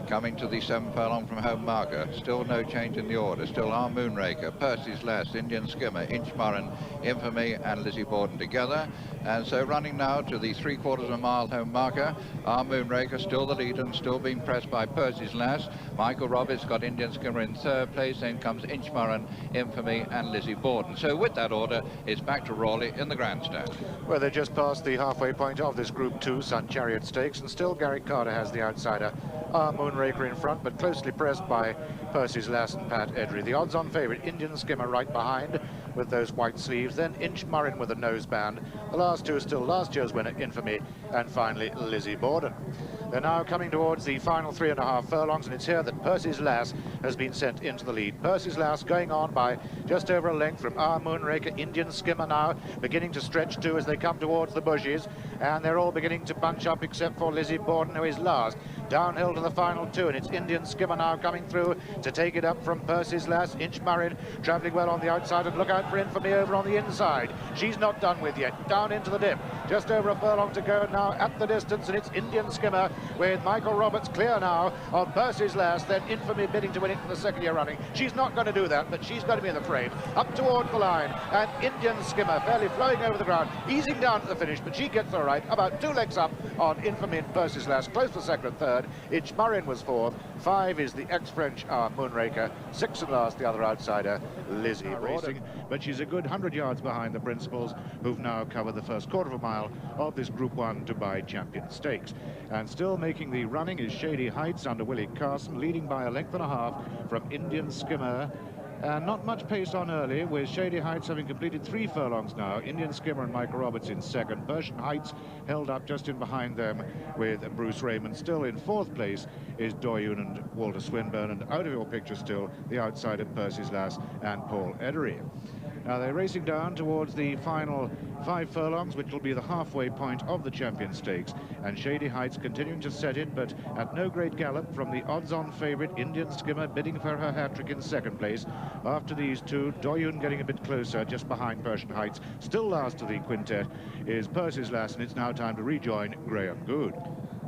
Coming to the 7 furlong from home marker, still no change in the order, still our Moonraker, Percy's last, Indian Skimmer, Inchmurren, Infamy and Lizzie Borden together. And so running now to the 3/4 of a mile home marker, our Moonraker still the lead and still being pressed by Percy's last. Michael Roberts got Indian Skimmer in 3rd place, then comes Inchmurren, Infamy and Lizzie Borden. So with that order, it's back to Rawley in the grandstand. Well, they're just past the halfway point of this Group 2 Sun Chariot Stakes, and still Gary Carter has the outsider. Our Moonraker in front, but closely pressed by Percy's last and Pat Edry. The odds-on favourite, Indian Skimmer, right behind with those white sleeves. Then Inchmurren with a noseband. The last two are still last year's winner, Infamy, and finally Lizzie Borden. They're now coming towards the final 3.5 furlongs, and it's here that Percy's Lass has been sent into the lead. Percy's Lass going on by just over a length from our Moonraker. Indian Skimmer now beginning to stretch too as they come towards the bushes, and they're all beginning to bunch up except for Lizzie Borden, who is last. Downhill to the final 2, and it's Indian Skimmer now coming through to take it up from Percy's Lass. Inchmurren travelling well on the outside, and look out for Infamy over on the inside. She's not done with yet. Down into the dip. Just over a furlong to go now at the distance, and it's Indian Skimmer with Michael Roberts clear now of Percy's Lass, then Infamy bidding to win it for the 2nd year running. She's not going to do that, but she's going to be in the frame. Up towards the line, and Indian Skimmer fairly flowing over the ground, easing down to the finish, but she gets all right. About 2 legs up on Infamy and Percy's Lass, close for 2nd and 3rd. Inchmurren was 4th. 5 is the ex-French Moonraker. 6 and last, the other outsider, Lizzie Racing. But she's a good 100 yards behind the principals, who've now covered the first 1/4 of a mile of this Group 1 Dubai Champion Stakes. And still making the running is Shady Heights under Willie Carson, leading by a length and a half from Indian Skimmer. And not much pace on early, with Shady Heights having completed 3 furlongs now. Indian Skimmer and Michael Roberts in 2nd. Persian Heights held up just in behind them with Bruce Raymond. Still in 4th place is Doyun and Walter Swinburne, and out of your picture still the outside of Percy's Lass and Paul Edery. Now they're racing down towards the final 5 furlongs, which will be the halfway point of the Champion Stakes. And Shady Heights continuing to set it, but at no great gallop from the odds-on favourite, Indian Skimmer, bidding for her hat-trick in 2nd place. After these two, Doyun getting a bit closer, just behind Persian Heights. Still last of the quintet is Percy's Lass, and it's now time to rejoin Graham Good.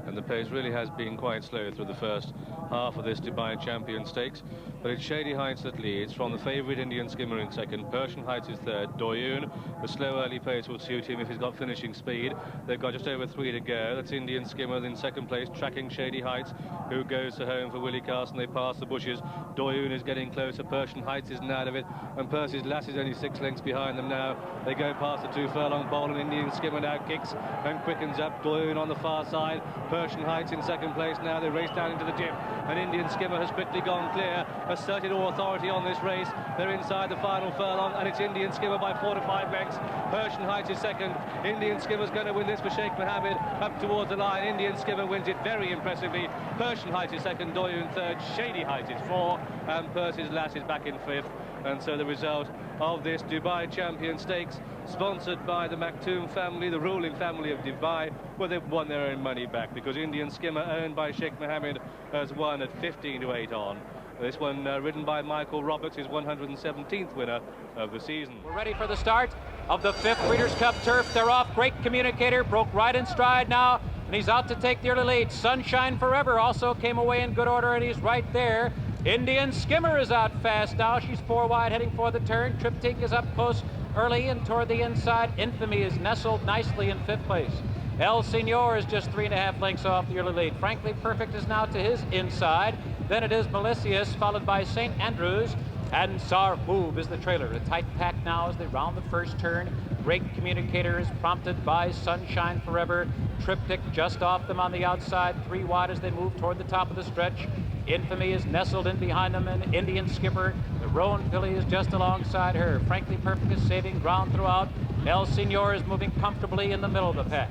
And the pace really has been quite slow through the first half of this Dubai Champion Stakes. But it's Shady Heights that leads from the favourite Indian Skimmer in 2nd. Persian Heights is 3rd. Doyun, the slow early pace will suit him if he's got finishing speed. They've got just over 3 to go. That's Indian Skimmer in 2nd place, tracking Shady Heights, who goes to home for Willie Carson. They pass the bushes. Doyun is getting closer. Persian Heights isn't out of it. And Percy's Lass is only 6 lengths behind them now. They go past the 2 furlong bowl, and Indian Skimmer now kicks and quickens up. Doyun on the far side. Persian Heights in second place now. They race down into the dip, and Indian Skimmer has quickly gone clear, asserted all authority on this race. They're inside the final furlong, and it's Indian Skimmer by 4 to 5 lengths. Persian Heights is second. Indian Skimmer's going to win this for Sheikh Mohammed up towards the line. Indian Skimmer wins it very impressively. Persian Heights is second, Doyun third, Shady Heights is 4, and Percy's Lass is back in 5th. And so the result of this Dubai Champion Stakes, sponsored by the Maktoum family, the ruling family of Dubai, well, they've won their own money back, because Indian Skimmer, owned by Sheikh Mohammed, has won at 15 to 8 on. This one ridden by Michael Roberts, his 117th winner of the season. We're ready for the start of the 5th Breeders' Cup Turf. They're off. Great Communicator broke right in stride now, and he's out to take the early lead. Sunshine Forever also came away in good order, and he's right there. Indian Skimmer is out fast now. She's 4 wide heading for the turn. Triptych is up close early and toward the inside. Infamy is nestled nicely in 5th place. El Senor is just 3.5 lengths off the early lead. Frankly Perfect is now to his inside. Then it is Malicious, followed by St. Andrews, and Sarhoob is the trailer. A tight pack now as they round the first turn. Great Communicator is prompted by Sunshine Forever. Triptych just off them on the outside, 3 wide as they move toward the top of the stretch. Infamy is nestled in behind them, and Indian Skipper, the Roan filly, is just alongside her. Frankly Perfect is saving ground throughout. El Senor is moving comfortably in the middle of the pack.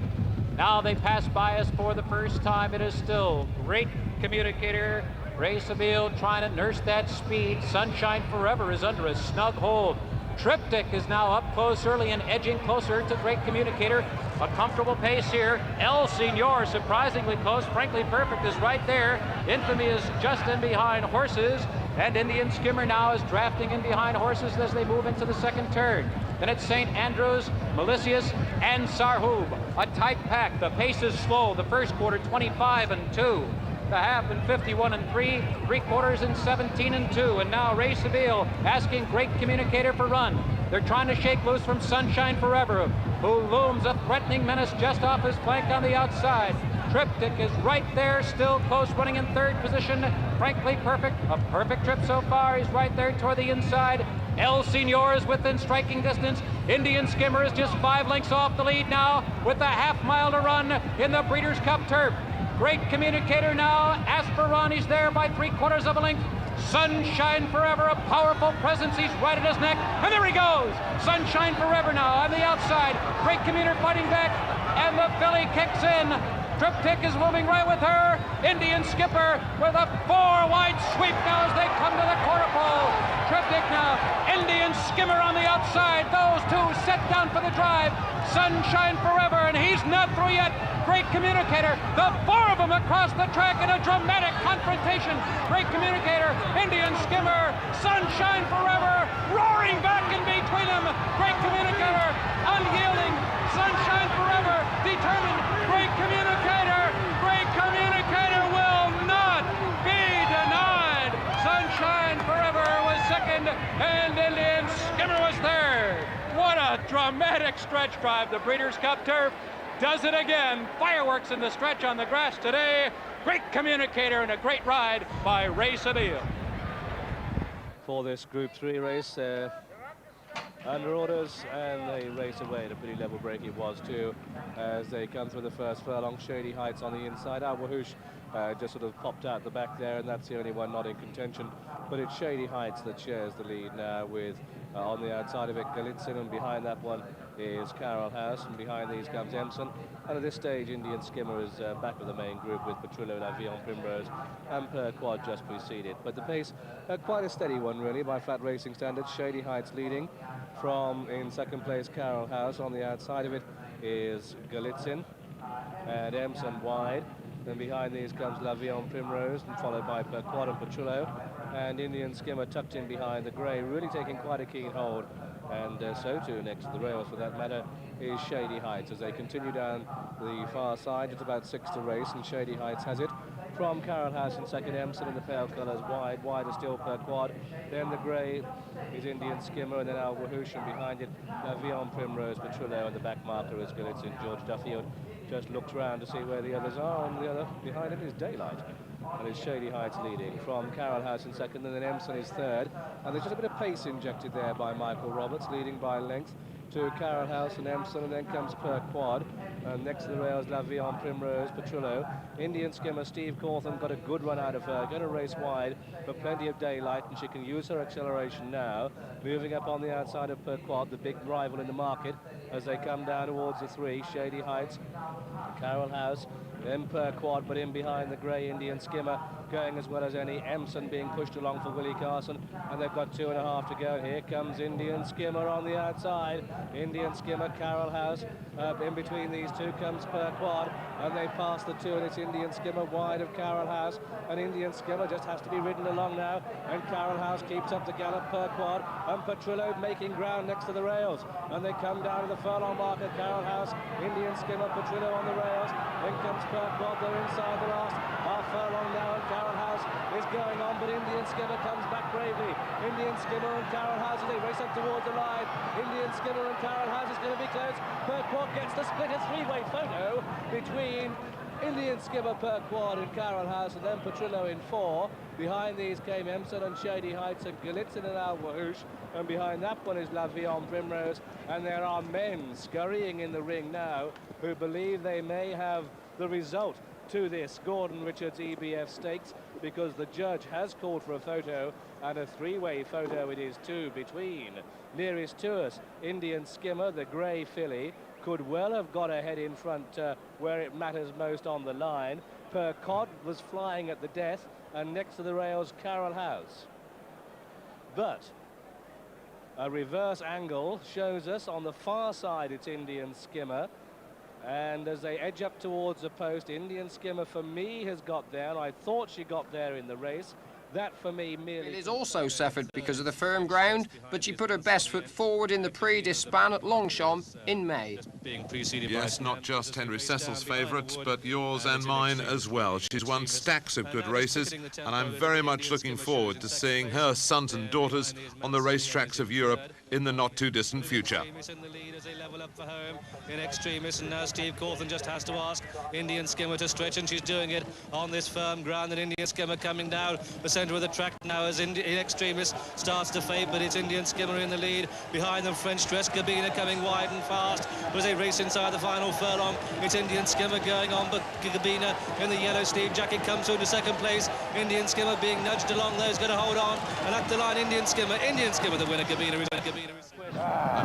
Now they pass by us for the first time. It is still Great Communicator. Ray Seville trying to nurse that speed. Sunshine Forever is under a snug hold. Triptych is now up close early and edging closer to Great Communicator. A comfortable pace here. El Senor surprisingly close. Frankly Perfect is right there. Infamy is just in behind Horses. And Indian Skimmer now is drafting in behind Horses as they move into the second turn. Then it's St. Andrews, Malicious, and Sarhoob. A tight pack. The pace is slow. The first quarter 25 and 2. The half in 51 and 3, 3/4 in 17 and 2, and now Ray Seville asking Great Communicator for run. They're trying to shake loose from Sunshine Forever, who looms a threatening menace just off his flank on the outside. Triptych is right there, still close, running in 3rd position. Frankly Perfect, a perfect trip so far. He's right there toward the inside. El Senor is within striking distance. Indian Skimmer is just 5 lengths off the lead now, with a half mile to run in the Breeders' Cup Turf. Great Communicator now. Asperani's there by 3/4 of a length. Sunshine Forever, a powerful presence. He's right at his neck, and there he goes. Sunshine Forever now on the outside. Great Communicator fighting back, and the filly kicks in. Triptych is moving right with her. Indian Skipper with a 4-wide sweep now as they come to the quarter pole. Triptych now. Indian Skimmer on the outside. Those two set down for the drive. Sunshine Forever, and he's not through yet. Great Communicator. The 4 of them across the track in a dramatic confrontation. Great Communicator, Indian Skimmer, Sunshine Forever, roaring back in between them. Great Communicator, unyielding. Sunshine Forever, determined. Great Communicator. Great Communicator will not be denied. Sunshine Forever was second, and Indian Skimmer was third. What a dramatic stretch drive. The Breeders' Cup Turf does it again. Fireworks in the stretch on the grass today. Great Communicator and a great ride by Ray Seville. For this Group 3 race, under orders, and they race away at a pretty level break it was too, as they come through the first furlong. Shady Heights on the inside. Al Wahoosh just sort of popped out the back there, and that's the only one not in contention. But it's Shady Heights that shares the lead now with, on the outside of it, Galitzin, and behind that one is Carol House, and behind these comes Emson. And at this stage, Indian Skimmer is back with the main group with Petrillo, La Vie en Primrose, and Per Quad just preceded. But the pace, quite a steady one really by flat racing standards. Shady Heights leading from, in second place, Carol House. On the outside of it is Galitzin, and Emson wide. Then behind these comes La Vie en Primrose, and followed by Per Quad and Petrillo. And Indian Skimmer tucked in behind the grey, really taking quite a keen hold. And so too, next to the rails for that matter, is Shady Heights. As they continue down the far side, it's about 6 to race, and Shady Heights has it. From Carol House in second, Emson in the pale colours, wider still Per Quad. Then the grey is Indian Skimmer, and then Al Wahoosh, and behind it, La Vie en Primrose, Petrillo, and the back marker is Galitzin. George Duffield just looks around to see where the others are, and the other behind him is Daylight. And it's Shady Heights leading from Carol House in second, and then Emson is third. And there's just a bit of pace injected there by Michael Roberts, leading by length. to Carroll House and Empson, and then comes Per Quad. And next to the rails, La Vie en Primrose, Petrillo. Indian Skimmer, Steve Cawthon got a good run out of her. Going to race wide, but plenty of daylight, and she can use her acceleration now. Moving up on the outside of Per Quad, the big rival in the market, as they come down towards the 3. Shady Heights, Carroll House, then Per Quad, but in behind the grey Indian Skimmer, going as well as any. Empson being pushed along for Willie Carson, and they've got 2.5 to go. Here comes Indian Skimmer on the outside. Indian Skimmer, Carroll House. In between these two comes Per Quad, and they pass the 2, and it's Indian Skimmer wide of Carroll House, and Indian Skimmer just has to be ridden along now, and Carroll House keeps up the gallop. Per Quad and Petrillo making ground next to the rails, and they come down to the furlong marker. Carroll House, Indian Skimmer, Petrillo on the rails. Then comes Per Quad, they're inside the last half furlong now, and Carroll House is going on, but Indian Skimmer comes back bravely. Indian Skimmer and Carroll House as they race up towards the line. Indian Skimmer and Carroll House is going to be close. Per Quad gets the split, a 3-way photo between Indian Skimmer, Per Quad and Carroll House, and then Petrillo in 4. Behind these came Empson and Shady Heights and Galitzin and Al Wahoosh, and behind that one is La Vie en Primrose, and there are men scurrying in the ring now who believe they may have the result to this Gordon Richards EBF Stakes, because the judge has called for a photo, and a 3-way photo it is too, between nearest to us Indian Skimmer, the grey filly, could well have got ahead in front where it matters most on the line. Per Quad was flying at the death, and next to the rails Carroll House. But a reverse angle shows us on the far side it's Indian Skimmer, and as they edge up towards the post, Indian Skimmer for me has got there, and I thought she got there in the race. That for me merely... It is also suffered because of the firm ground, but she put her best foot forward in the Prix d'Espagne at Longchamp in May. Yes, not just Henry Cecil's favourite, but yours and mine as well. She's won stacks of good races, and I'm very much looking forward to seeing her sons and daughters on the racetracks of Europe in the not-too-distant future. In extremis, and now Steve Cawthon just has to ask Indian Skimmer to stretch, and she's doing it on this firm ground. And Indian Skimmer coming down the centre of the track now as in extremis starts to fade, but it's Indian Skimmer in the lead. Behind them, French dress Gabina coming wide and fast. But as they race inside the final furlong, it's Indian Skimmer going on, but Gabina in the yellow sleeve jacket comes through to second place. Indian Skimmer being nudged along there is going to hold on, and up the line Indian Skimmer the winner. Gabina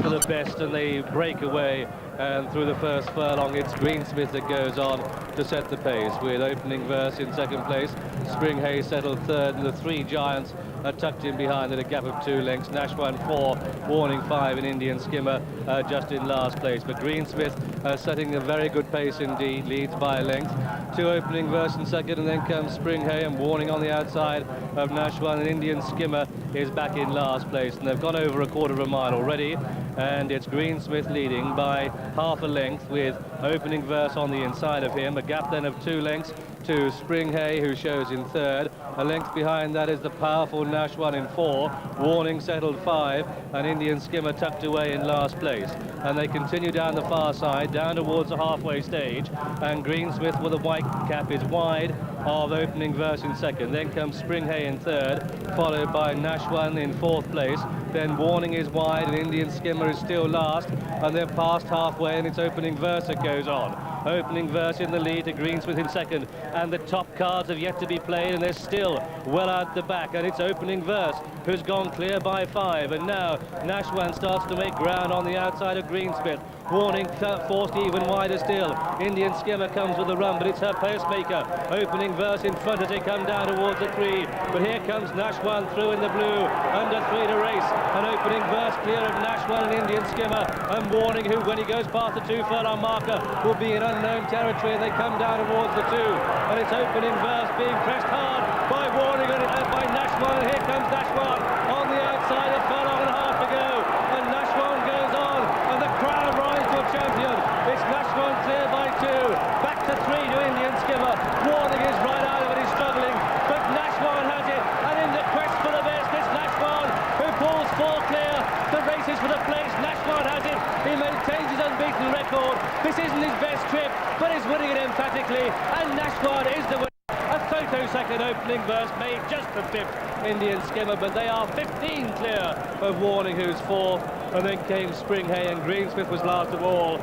for the best, and they break away, and through the first furlong it's Greensmith that goes on to set the pace, with Opening Verse in second place. Spring Hay settled third, and the 3 giants are tucked in behind at a gap of 2 lengths. Nashwan 4, Warning 5, and Indian Skimmer just in last place. But Greensmith setting a very good pace indeed, leads by a length. 2 Opening Verse in second, and then comes Spring Hay and Warning on the outside of Nashwan, and Indian Skimmer is back in last place, and they've gone over a quarter of a mile already, and it's Greensmith leading by half a length, with Opening Verse on the inside of him. A gap then of 2 lengths to Spring Hay, who shows in third. A length behind that is the powerful Nashwan in 4. Warning settled 5, and Indian Skimmer tucked away in last place. And they continue down the far side, down towards the halfway stage, and Greensmith with a white cap is wide of Opening Verse in second. Then comes Spring Hay in third, followed by Nashwan in 4th place. Then Warning is wide, and Indian Skimmer is still last, and they're past halfway, and it's Opening Verse that goes on. Opening Verse in the lead to Greensmith in second, and the top cards have yet to be played, and they're still well out the back, and it's Opening Verse who's gone clear by 5, and now Nashwan starts to make ground on the outside of Greensmith. Warning forced even wider still. Indian Skimmer comes with a run, but it's her pacemaker. Opening Verse in front as they come down towards the 3. But here comes Nashwan through in the blue. Under 3 to race. And Opening Verse clear of Nashwan and Indian Skimmer. And Warning, who when he goes past the 2 furlong marker will be in unknown territory, and they come down towards the 2. And it's Opening Verse being pressed hard by Warning and by Nashwan. And here comes Nashwan on the outside, a furlong and a half to go. And Nashwan goes on, and the crowd rise to a champion. It's Nashwan clear by 2. Back to 3 to Indian Skimmer. Warning is right out of it, he's struggling. But Nashwan has it, and in the quest for the best, it's Nashwan who pulls 4 clear. The race is for the place. Nashwan has it. He maintains his unbeaten record. This isn't his best trip, but he's winning it emphatically, and Nashwan is the winner. A photo-second Opening Verse made just the 5th Indian Skimmer, but they are 15 clear of Warning, who's 4th. and then came Spring Hay, and Greensmith was last of all.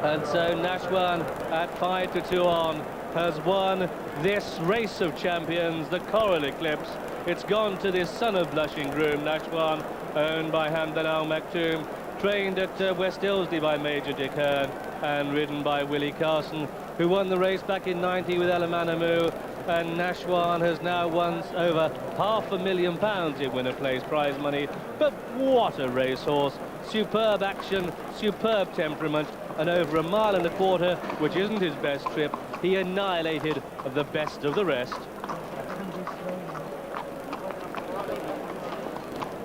And so Nashwan at 5-2 on has won this race of champions, the Coral Eclipse. It's gone to this son of Blushing Groom, Nashwan, owned by Hamdan Al Maktoum, trained at West Ilsley by Major Dick Hearn, and ridden by Willie Carson, who won the race back in 90 with Elamanamu. And Nashwan has now won over £500,000 in winner place prize money. But what a racehorse! Superb action, superb temperament, and over 1.25 miles, which isn't his best trip, he annihilated the best of the rest.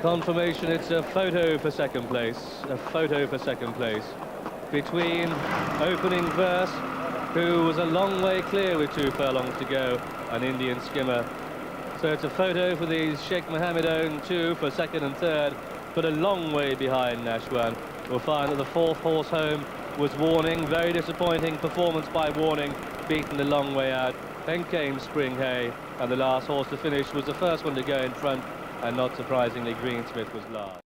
Confirmation, it's a photo for second place, a photo for second place. Between opening verse, who was a long way clear with 2 furlongs to go, an Indian Skimmer. So it's a photo for the Sheikh Mohammed owned 2 for second and third, but a long way behind Nashwan. We'll find that the 4th horse home was Warning, very disappointing performance by Warning, beaten a long way out. Then came Spring Hay, and the last horse to finish was the first one to go in front, and not surprisingly Greensmith was last.